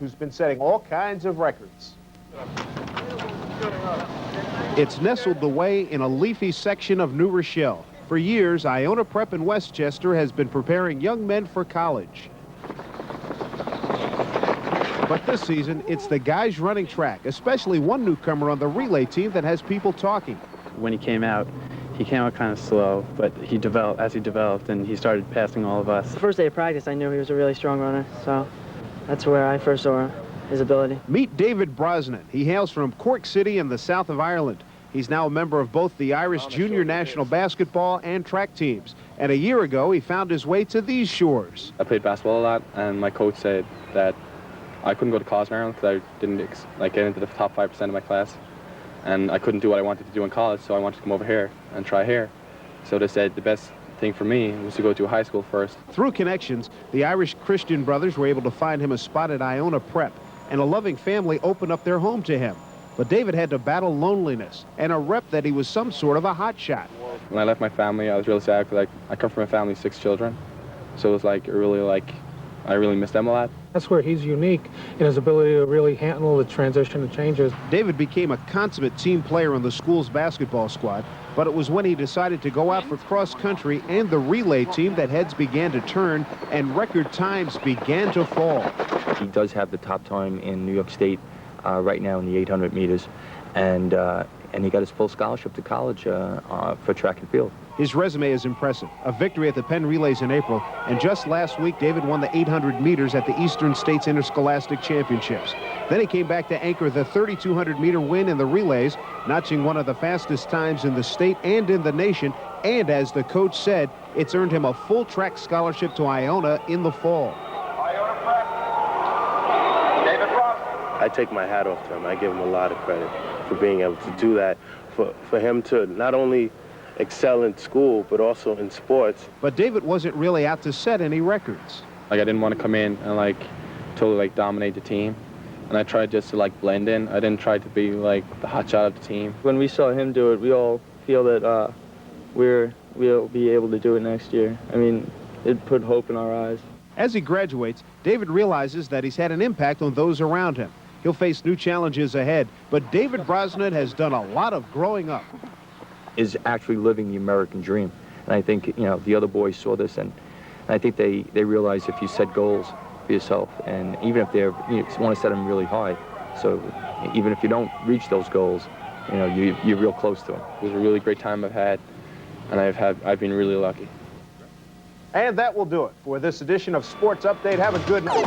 who's been setting all kinds of records. It's nestled away in a leafy section of New Rochelle. For years, Iona Prep in Westchester has been preparing young men for college. But this season, it's the guys running track, especially one newcomer on the relay team that has people talking. When he came out kind of slow, but as he developed, and he started passing all of us. The first day of practice, I knew he was a really strong runner, so that's where I first saw his ability. Meet David Brosnan. He hails from Cork City in the south of Ireland. He's now a member of both the Irish junior national basketball and track teams. And a year ago, he found his way to these shores. I played basketball a lot, and my coach said that I couldn't go to college in Ireland because I didn't get into the top 5% of my class. And I couldn't do what I wanted to do in college, so I wanted to come over here and try here. So they said the best thing for me was to go to a high school first. Through connections, the Irish Christian brothers were able to find him a spot at Iona Prep, and a loving family opened up their home to him. But David had to battle loneliness and a rep that he was some sort of a hotshot. When I left my family, I was really sad because I come from a family of 6 children. So it was I really miss them a lot. That's where he's unique in his ability to really handle the transition and changes. David became a consummate team player on the school's basketball squad, but it was when he decided to go out for cross country and the relay team that heads began to turn and record times began to fall. He does have the top time in New York State right now in the 800 meters, and he got his full scholarship to college for track and field. His resume is impressive. A victory at the Penn Relays in April, and just last week, David won the 800 meters at the Eastern States Interscholastic Championships. Then he came back to anchor the 3,200-meter win in the relays, notching one of the fastest times in the state and in the nation. And as the coach said, it's earned him a full track scholarship to Iona in the fall. I take my hat off to him. I give him a lot of credit for being able to do that, for him to not only excel in school, but also in sports. But David wasn't really out to set any records. I didn't want to come in and totally dominate the team. And I tried just to blend in. I didn't try to be the hot shot of the team. When we saw him do it, we all feel that we'll be able to do it next year. I mean, it put hope in our eyes. As he graduates, David realizes that he's had an impact on those around him. He'll face new challenges ahead, but David Brosnan has done a lot of growing up. Is actually living the American dream. And I think, the other boys saw this, and I think they realize if you set goals for yourself, and even if you want to set them really high, so even if you don't reach those goals, you're real close to them. It was a really great time I've had, and I've been really lucky. And that will do it for this edition of Sports Update. Have a good night.